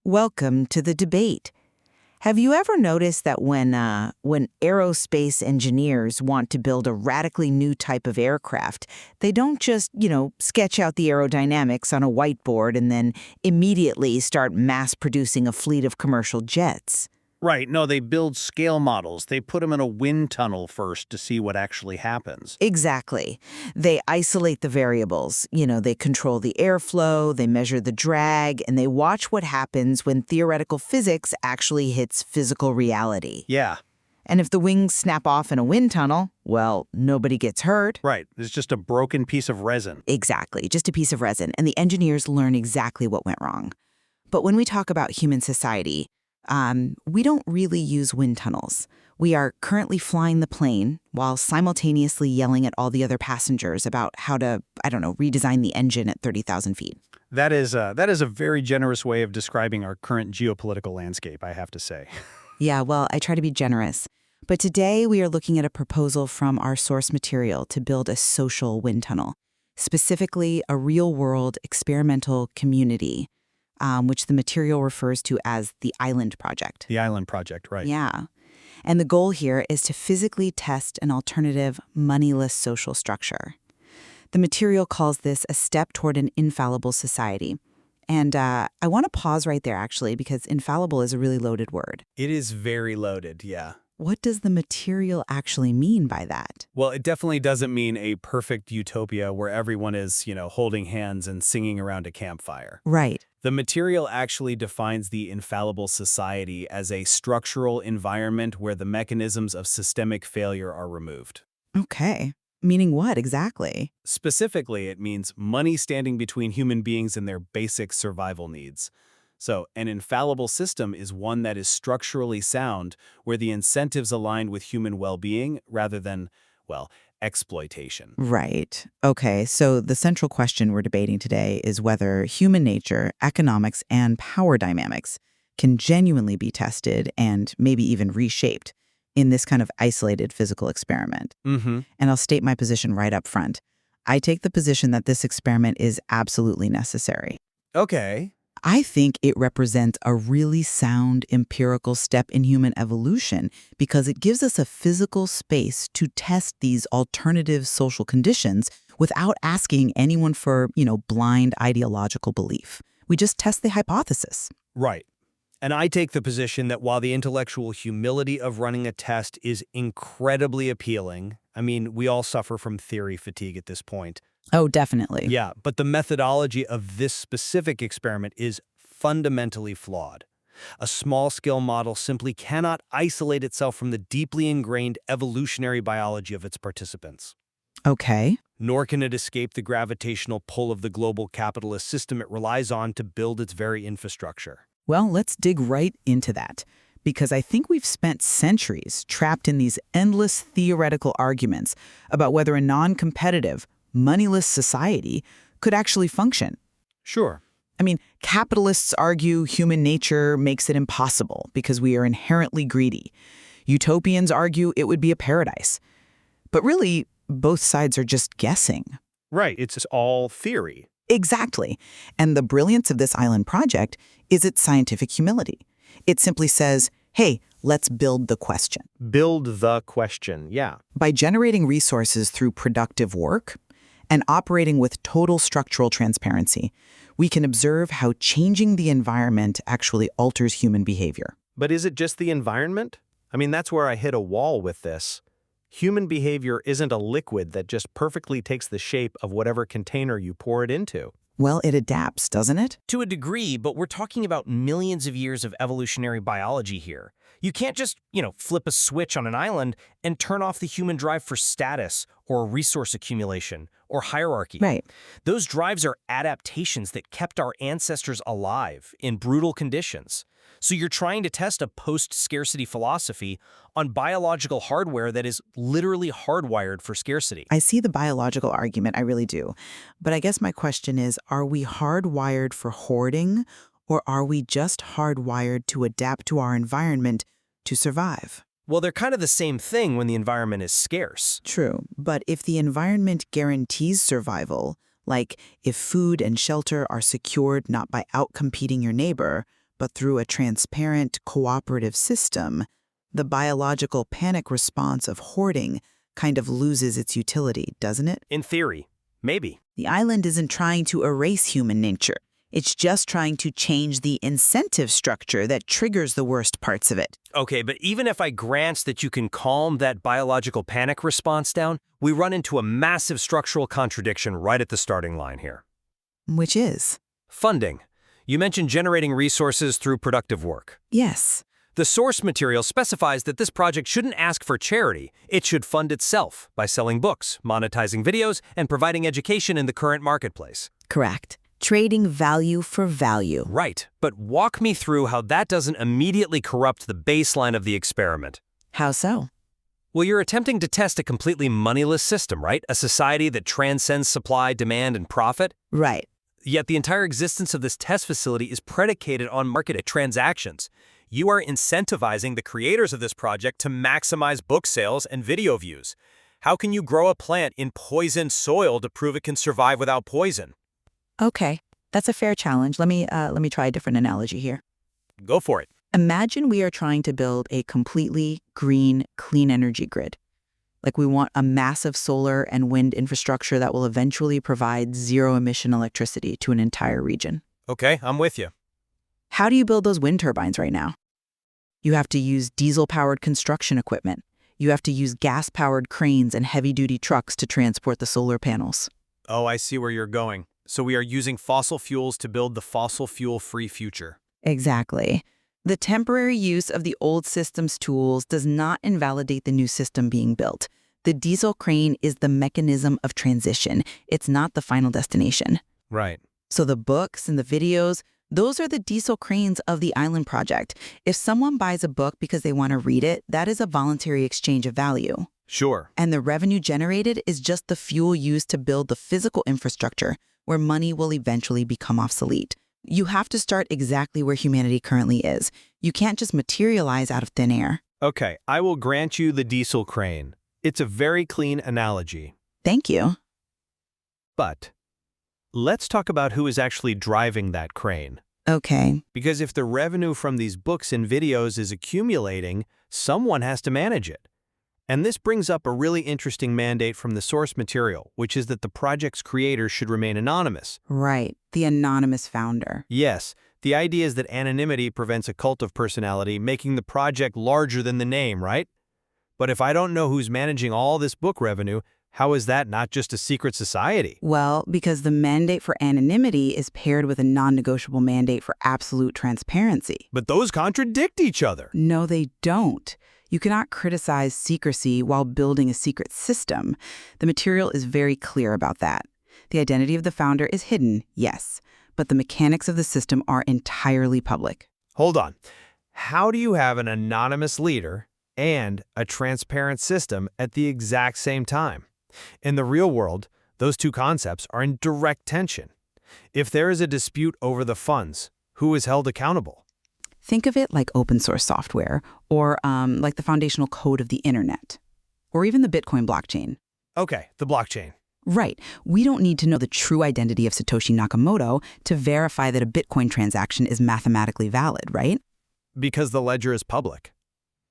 Welcome to the debate. Have you ever noticed that when aerospace engineers want to build a radically new type of aircraft, they don't just, sketch out the aerodynamics on a whiteboard and then immediately start mass producing a fleet of commercial jets? Right, no, they build scale models. They put them in a wind tunnel first to see what actually happens. Exactly. They isolate the variables. They control the airflow, they measure the drag, and they watch what happens when theoretical physics actually hits physical reality. Yeah, And if the wings snap off in a wind tunnel, well, nobody gets hurt. right. It's just a broken piece of resin. Exactly, just a piece of resin, and the engineers learn exactly what went wrong. But when we talk about human society, we don't really use wind tunnels. We are currently flying the plane while simultaneously yelling at all the other passengers about how to, redesign the engine at 30,000 feet. That is a very generous way of describing our current geopolitical landscape, I have to say. Yeah, well, I try to be generous. But today we are looking at a proposal from our source material to build a social wind tunnel, specifically a real-world experimental community, which the material refers to as the Island Project. The Island Project, right. Yeah. And the goal here is to physically test an alternative, moneyless social structure. The material calls this a step toward an infallible society. And I want to pause right there, actually, because infallible is a really loaded word. It is very loaded, yeah. What does the material actually mean by that? Well, it definitely doesn't mean a perfect utopia where everyone is, holding hands and singing around a campfire. Right. The material actually defines the infallible society as a structural environment where the mechanisms of systemic failure are removed. Okay. Meaning what exactly? Specifically, it means money standing between human beings and their basic survival needs. So, an infallible system is one that is structurally sound, where the incentives align with human well-being rather than, exploitation. Right. Okay, so the central question we're debating today is whether human nature, economics, and power dynamics can genuinely be tested and maybe even reshaped in this kind of isolated physical experiment. Mm-hmm. And I'll state my position right up front. I take the position that this experiment is absolutely necessary. Okay. I think it represents a really sound empirical step in human evolution because it gives us a physical space to test these alternative social conditions without asking anyone for, blind ideological belief. We just test the hypothesis. Right. And I take the position that while the intellectual humility of running a test is incredibly appealing, we all suffer from theory fatigue at this point. Oh, definitely. Yeah, but the methodology of this specific experiment is fundamentally flawed. A small-scale model simply cannot isolate itself from the deeply ingrained evolutionary biology of its participants. Okay. Nor can it escape the gravitational pull of the global capitalist system it relies on to build its very infrastructure. Well, let's dig right into that, because I think we've spent centuries trapped in these endless theoretical arguments about whether a non-competitive, moneyless society could actually function. Sure. Capitalists argue human nature makes it impossible because we are inherently greedy. Utopians argue it would be a paradise. But really, both sides are just guessing. Right, it's all theory. Exactly. And the brilliance of this Island Project is its scientific humility. It simply says, hey, let's build the question. Build the question, yeah. By generating resources through productive work and operating with total structural transparency, we can observe how changing the environment actually alters human behavior. But is it just the environment? That's where I hit a wall with this. Human behavior isn't a liquid that just perfectly takes the shape of whatever container you pour it into. Well, it adapts, doesn't it? To a degree, but we're talking about millions of years of evolutionary biology here. You can't just, flip a switch on an island and turn off the human drive for status or resource accumulation or hierarchy. Right. Those drives are adaptations that kept our ancestors alive in brutal conditions. So you're trying to test a post-scarcity philosophy on biological hardware that is literally hardwired for scarcity. I see the biological argument, I really do. But I guess my question is, are we hardwired for hoarding, or are we just hardwired to adapt to our environment to survive? Well, they're kind of the same thing when the environment is scarce. True, but if the environment guarantees survival, like if food and shelter are secured not by outcompeting your neighbor, But through a transparent, cooperative system, the biological panic response of hoarding kind of loses its utility, doesn't it? In theory, maybe. The island isn't trying to erase human nature. It's just trying to change the incentive structure that triggers the worst parts of it. Okay, but even if I grant that you can calm that biological panic response down, we run into a massive structural contradiction right at the starting line here. Which is? Funding. You mentioned generating resources through productive work. Yes. The source material specifies that this project shouldn't ask for charity. It should fund itself by selling books, monetizing videos, and providing education in the current marketplace. Correct. Trading value for value. Right, but walk me through how that doesn't immediately corrupt the baseline of the experiment. How so? Well, you're attempting to test a completely moneyless system, right? A society that transcends supply, demand, and profit? Right. Yet the entire existence of this test facility is predicated on market transactions. You are incentivizing the creators of this project to maximize book sales and video views. How can you grow a plant in poisoned soil to prove it can survive without poison? Okay, that's a fair challenge. Let me try a different analogy here. Go for it. Imagine we are trying to build a completely green, clean energy grid. Like we want a massive solar and wind infrastructure that will eventually provide zero-emission electricity to an entire region. Okay, I'm with you. How do you build those wind turbines right now? You have to use diesel-powered construction equipment. You have to use gas-powered cranes and heavy-duty trucks to transport the solar panels. Oh, I see where you're going. So we are using fossil fuels to build the fossil fuel-free future. Exactly. The temporary use of the old system's tools does not invalidate the new system being built. The diesel crane is the mechanism of transition. It's not the final destination. Right. So the books and the videos, those are the diesel cranes of the island project. If someone buys a book because they want to read it, that is a voluntary exchange of value. Sure. And the revenue generated is just the fuel used to build the physical infrastructure where money will eventually become obsolete. You have to start exactly where humanity currently is. You can't just materialize out of thin air. Okay, I will grant you the diesel crane. It's a very clean analogy. Thank you. But let's talk about who is actually driving that crane. Okay. Because if the revenue from these books and videos is accumulating, someone has to manage it. And this brings up a really interesting mandate from the source material, which is that the project's creators should remain anonymous. Right. The anonymous founder. Yes, the idea is that anonymity prevents a cult of personality, making the project larger than the name, right? But if I don't know who's managing all this book revenue, how is that not just a secret society? Well, because the mandate for anonymity is paired with a non-negotiable mandate for absolute transparency. But those contradict each other. No, they don't. You cannot criticize secrecy while building a secret system. The material is very clear about that. The identity of the founder is hidden, yes, but the mechanics of the system are entirely public. Hold on. How do you have an anonymous leader and a transparent system at the exact same time? In the real world, those two concepts are in direct tension. If there is a dispute over the funds, who is held accountable? Think of it like open source software, or like the foundational code of the internet, or even the Bitcoin blockchain. Okay, the blockchain. Right. We don't need to know the true identity of Satoshi Nakamoto to verify that a Bitcoin transaction is mathematically valid, right? Because the ledger is public.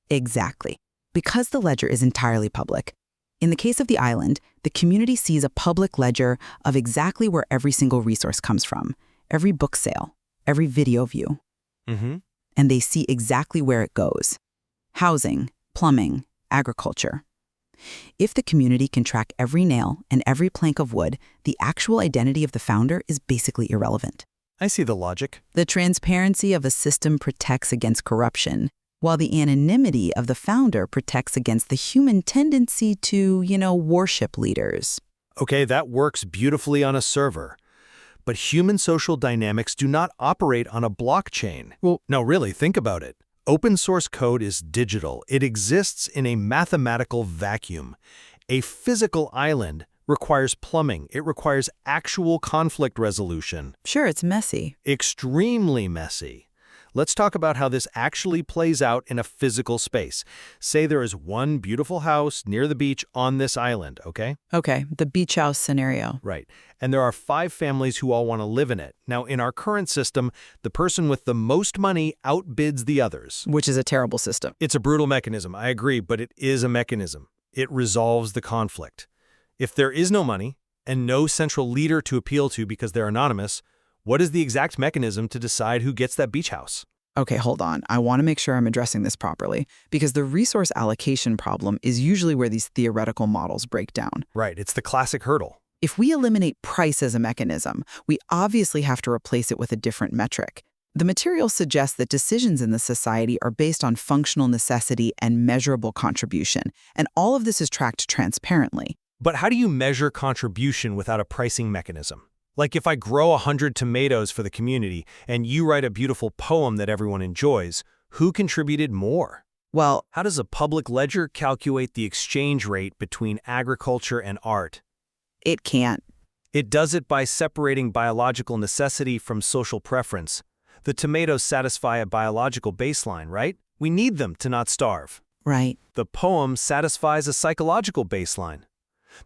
Exactly. Because the ledger is entirely public. In the case of the island, the community sees a public ledger of exactly where every single resource comes from, every book sale, every video view. Mm-hmm. And they see exactly where it goes. Housing, plumbing, agriculture. If the community can track every nail and every plank of wood, the actual identity of the founder is basically irrelevant. I see the logic. The transparency of a system protects against corruption, while the anonymity of the founder protects against the human tendency to, worship leaders. Okay, that works beautifully on a server. But human social dynamics do not operate on a blockchain. Well, no, really, think about it. Open source code is digital. It exists in a mathematical vacuum. A physical island requires plumbing. It requires actual conflict resolution. Sure, it's messy. Extremely messy. Let's talk about how this actually plays out in a physical space. Say there is one beautiful house near the beach on this island, okay? Okay, the beach house scenario. Right. And there are 5 families who all want to live in it. Now, in our current system, the person with the most money outbids the others. Which is a terrible system. It's a brutal mechanism, I agree, but it is a mechanism. It resolves the conflict. If there is no money and no central leader to appeal to because they're anonymous, what is the exact mechanism to decide who gets that beach house? Okay, hold on. I want to make sure I'm addressing this properly, because the resource allocation problem is usually where these theoretical models break down. Right, it's the classic hurdle. If we eliminate price as a mechanism, we obviously have to replace it with a different metric. The material suggests that decisions in the society are based on functional necessity and measurable contribution, and all of this is tracked transparently. But how do you measure contribution without a pricing mechanism? Like if I grow 100 tomatoes for the community and you write a beautiful poem that everyone enjoys, who contributed more? Well, How does a public ledger calculate the exchange rate between agriculture and art? it can't. It does it by separating biological necessity from social preference. The tomatoes satisfy a biological baseline, right? We need them to not starve. Right. The poem satisfies a psychological baseline.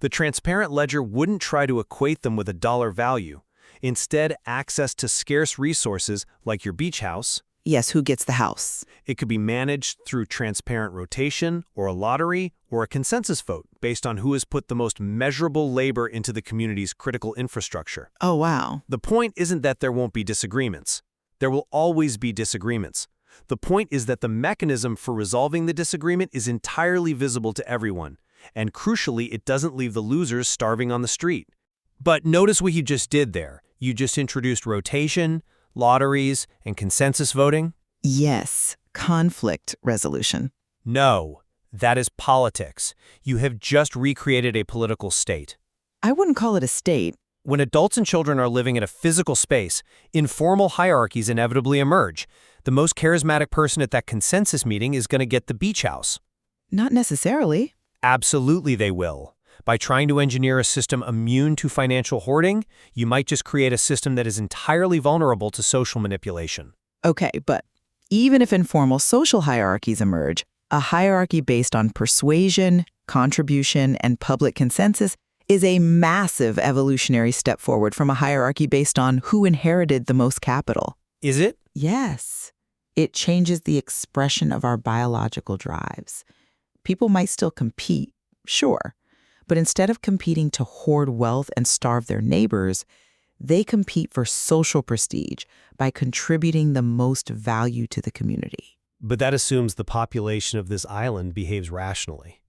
The transparent ledger wouldn't try to equate them with a dollar value. Instead, access to scarce resources, like your beach house, Yes, who gets the house? it could be managed through transparent rotation, or a lottery, or a consensus vote based on who has put the most measurable labor into the community's critical infrastructure. Oh, wow. The point isn't that there won't be disagreements. There will always be disagreements. The point is that the mechanism for resolving the disagreement is entirely visible to everyone. And crucially, it doesn't leave the losers starving on the street. But notice what you just did there. You just introduced rotation, lotteries, and consensus voting? Yes, conflict resolution. No, that is politics. You have just recreated a political state. I wouldn't call it a state. When adults and children are living in a physical space, informal hierarchies inevitably emerge. The most charismatic person at that consensus meeting is going to get the beach house. Not necessarily. Absolutely they will. By trying to engineer a system immune to financial hoarding, you might just create a system that is entirely vulnerable to social manipulation. Okay, but even if informal social hierarchies emerge, a hierarchy based on persuasion, contribution, and public consensus is a massive evolutionary step forward from a hierarchy based on who inherited the most capital. Is it? Yes. It changes the expression of our biological drives. People might still compete, sure, but instead of competing to hoard wealth and starve their neighbors, they compete for social prestige by contributing the most value to the community. But that assumes the population of this island behaves rationally.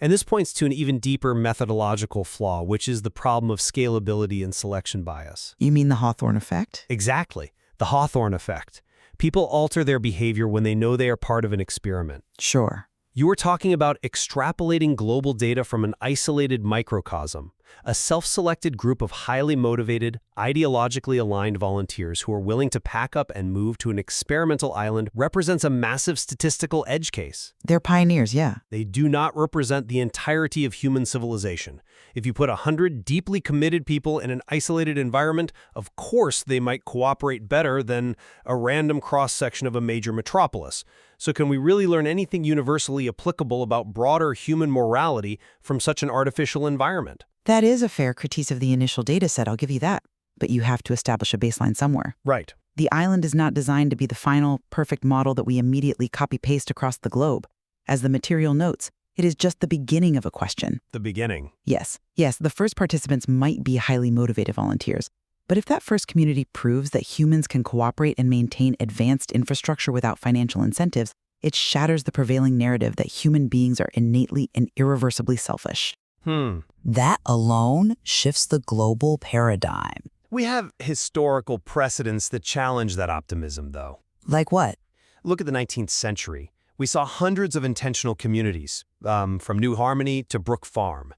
And this points to an even deeper methodological flaw, which is the problem of scalability and selection bias. You mean the Hawthorne effect? Exactly, the Hawthorne effect. People alter their behavior when they know they are part of an experiment. Sure. You are talking about extrapolating global data from an isolated microcosm, a self-selected group of highly motivated, ideologically aligned volunteers who are willing to pack up and move to an experimental island represents a massive statistical edge case. They're pioneers, yeah. They do not represent the entirety of human civilization. If you put 100 deeply committed people in an isolated environment, of course they might cooperate better than a random cross-section of a major metropolis. So can we really learn anything universally applicable about broader human morality from such an artificial environment? That is a fair critique of the initial data set, I'll give you that. But you have to establish a baseline somewhere. Right. The island is not designed to be the final, perfect model that we immediately copy-paste across the globe. As the material notes, it is just the beginning of a question. The beginning. Yes, the first participants might be highly motivated volunteers. But if that first community proves that humans can cooperate and maintain advanced infrastructure without financial incentives, it shatters the prevailing narrative that human beings are innately and irreversibly selfish. That alone shifts the global paradigm. We have historical precedents that challenge that optimism, though. Like what? Look at the 19th century. We saw hundreds of intentional communities, from New Harmony to Brook Farm.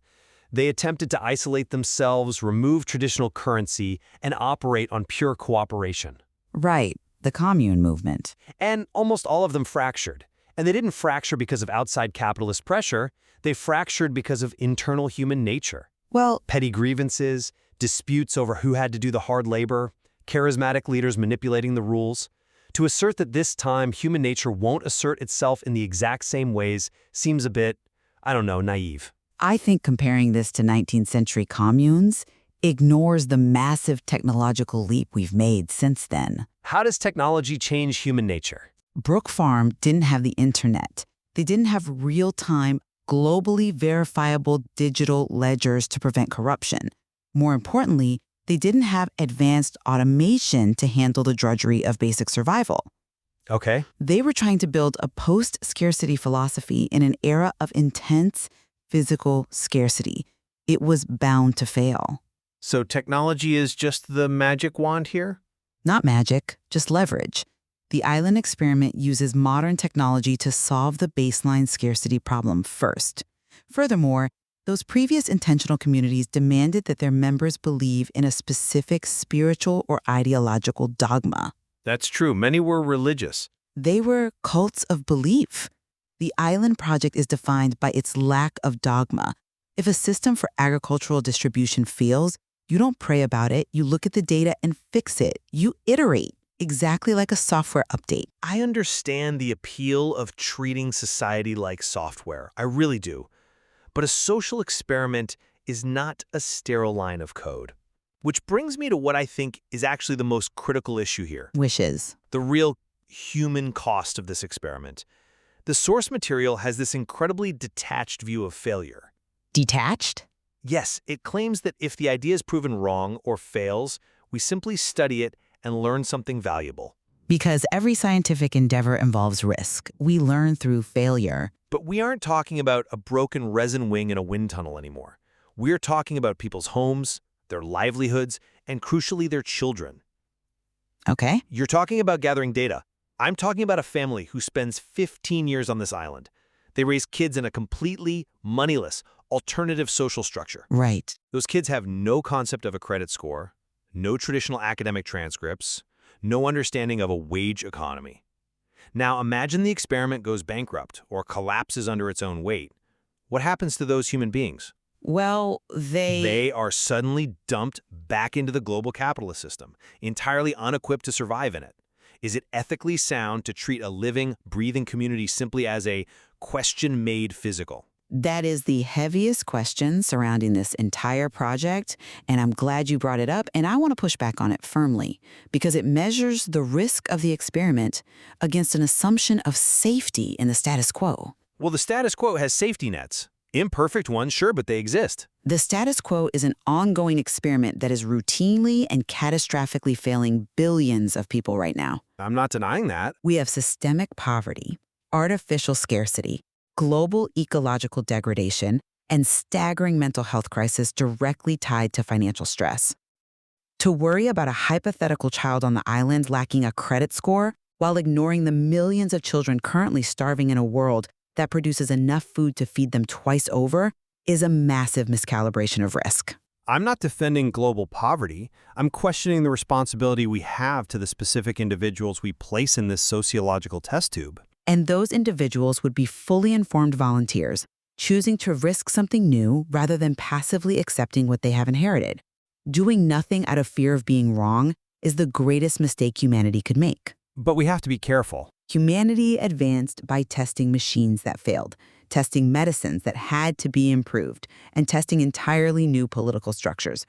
They attempted to isolate themselves, remove traditional currency, and operate on pure cooperation. Right, the commune movement. And almost all of them fractured. And they didn't fracture because of outside capitalist pressure. They fractured because of internal human nature. Well, Petty grievances, disputes over who had to do the hard labor, charismatic leaders manipulating the rules. To assert that this time human nature won't assert itself in the exact same ways seems a bit, I don't know, naive. I think comparing this to 19th century communes ignores the massive technological leap we've made since then. How does technology change human nature? Brook Farm didn't have the internet. They didn't have real-time, globally verifiable digital ledgers to prevent corruption. More importantly, they didn't have advanced automation to handle the drudgery of basic survival. Okay. They were trying to build a post-scarcity philosophy in an era of intense physical scarcity. It was bound to fail. So technology is just the magic wand here? Not magic, just leverage. The island experiment uses modern technology to solve the baseline scarcity problem first. Furthermore, those previous intentional communities demanded that their members believe in a specific spiritual or ideological dogma. That's true. Many were religious. They were cults of belief. The Island Project is defined by its lack of dogma. If a system for agricultural distribution fails, you don't pray about it, you look at the data and fix it. You iterate, exactly like a software update. I understand the appeal of treating society like software. I really do. But a social experiment is not a sterile line of code. Which brings me to what I think is actually the most critical issue here. Wishes. The real human cost of this experiment. The source material has this incredibly detached view of failure. Detached? Yes, it claims that if the idea is proven wrong or fails, we simply study it and learn something valuable. Because every scientific endeavor involves risk. We learn through failure. But we aren't talking about a broken resin wing in a wind tunnel anymore. We're talking about people's homes, their livelihoods, and crucially their children. Okay. You're talking about gathering data. I'm talking about a family who spends 15 years on this island. They raise kids in a completely moneyless, alternative social structure. Right. Those kids have no concept of a credit score, no traditional academic transcripts, no understanding of a wage economy. Now imagine the experiment goes bankrupt or collapses under its own weight. What happens to those human beings? Well, They are suddenly dumped back into the global capitalist system, entirely unequipped to survive in it. Is it ethically sound to treat a living, breathing community simply as a question made physical? That is the heaviest question surrounding this entire project, and I'm glad you brought it up, and I want to push back on it firmly, because it measures the risk of the experiment against an assumption of safety in the status quo. Well, the status quo has safety nets. Imperfect ones, sure, but they exist. The status quo is an ongoing experiment that is routinely and catastrophically failing billions of people right now. I'm not denying that. We have systemic poverty, artificial scarcity, global ecological degradation, and staggering mental health crisis directly tied to financial stress. To worry about a hypothetical child on the island lacking a credit score while ignoring the millions of children currently starving in a world that produces enough food to feed them twice over is a massive miscalibration of risk. I'm not defending global poverty. I'm questioning the responsibility we have to the specific individuals we place in this sociological test tube. And those individuals would be fully informed volunteers, choosing to risk something new rather than passively accepting what they have inherited. Doing nothing out of fear of being wrong is the greatest mistake humanity could make. But we have to be careful. Humanity advanced by testing machines that failed, testing medicines that had to be improved, and testing entirely new political structures.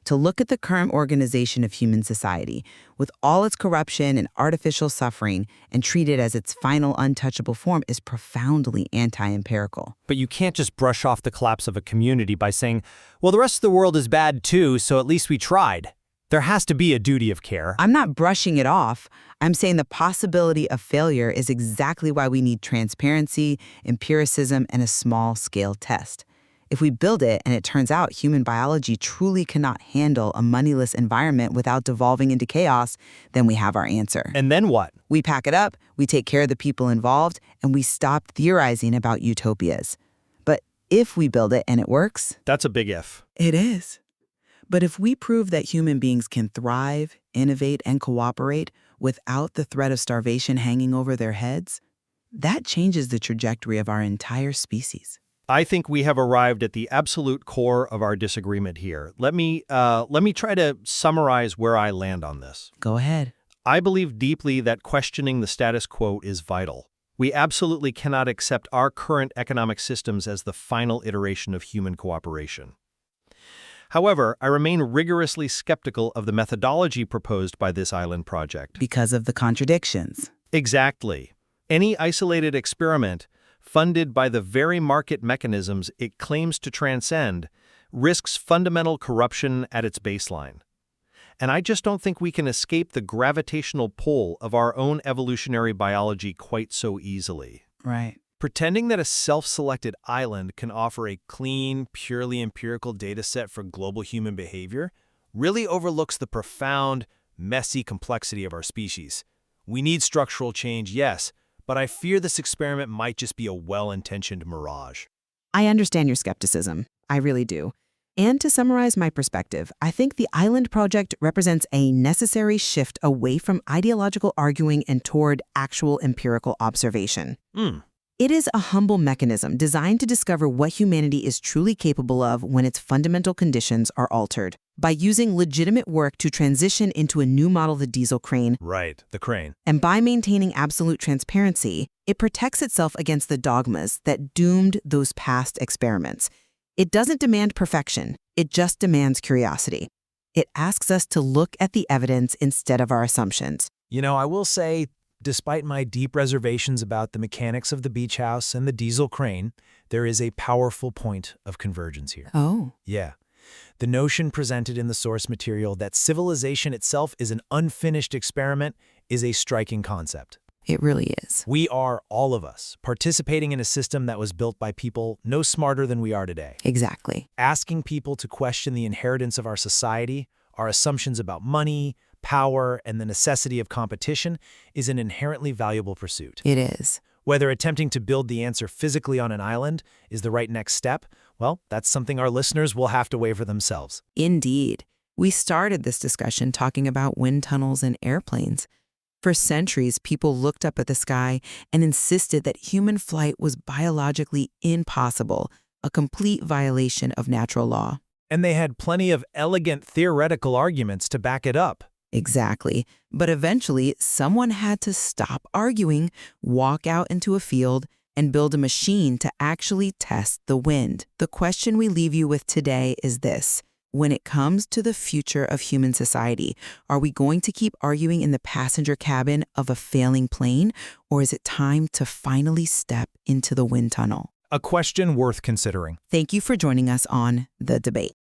To look at the current organization of human society, with all its corruption and artificial suffering, and treat it as its final untouchable form is profoundly anti-empirical. But you can't just brush off the collapse of a community by saying, well, the rest of the world is bad too, so at least we tried. There has to be a duty of care. I'm not brushing it off. I'm saying the possibility of failure is exactly why we need transparency, empiricism, and a small-scale test. If we build it and it turns out human biology truly cannot handle a moneyless environment without devolving into chaos, then we have our answer. And then what? We pack it up, we take care of the people involved, and we stop theorizing about utopias. But if we build it and it works, That's a big if. It is. But if we prove that human beings can thrive, innovate, and cooperate without the threat of starvation hanging over their heads, that changes the trajectory of our entire species. I think we have arrived at the absolute core of our disagreement here. Let me try to summarize where I land on this. go ahead. I believe deeply that questioning the status quo is vital. We absolutely cannot accept our current economic systems as the final iteration of human cooperation. However, I remain rigorously skeptical of the methodology proposed by this island project. Because of the contradictions. Exactly. Any isolated experiment, funded by the very market mechanisms it claims to transcend, risks fundamental corruption at its baseline. And I just don't think we can escape the gravitational pull of our own evolutionary biology quite so easily. Right. Pretending that a self-selected island can offer a clean, purely empirical data set for global human behavior really overlooks the profound, messy complexity of our species. We need structural change, yes, but I fear this experiment might just be a well-intentioned mirage. I understand your skepticism. I really do. And to summarize my perspective, I think the Island Project represents a necessary shift away from ideological arguing and toward actual empirical observation. It is a humble mechanism designed to discover what humanity is truly capable of when its fundamental conditions are altered. By using legitimate work to transition into a new model, the diesel crane, Right, the crane. and by maintaining absolute transparency, it protects itself against the dogmas that doomed those past experiments. It doesn't demand perfection, it just demands curiosity. It asks us to look at the evidence instead of our assumptions. You know, I will say, despite my deep reservations about the mechanics of the beach house and the diesel crane, there is a powerful point of convergence here. Oh. Yeah. The notion presented in the source material that civilization itself is an unfinished experiment is a striking concept. It really is. We are, all of us, participating in a system that was built by people no smarter than we are today. Exactly. Asking people to question the inheritance of our society, our assumptions about money, power, and the necessity of competition is an inherently valuable pursuit. It is. Whether attempting to build the answer physically on an island is the right next step, well, that's something our listeners will have to weigh for themselves. Indeed. We started this discussion talking about wind tunnels and airplanes. For centuries, people looked up at the sky and insisted that human flight was biologically impossible, a complete violation of natural law. And they had plenty of elegant theoretical arguments to back it up. Exactly. But eventually, someone had to stop arguing, walk out into a field, and build a machine to actually test the wind. The question we leave you with today is this. When it comes to the future of human society, are we going to keep arguing in the passenger cabin of a failing plane, or is it time to finally step into the wind tunnel? A question worth considering. Thank you for joining us on The Debate.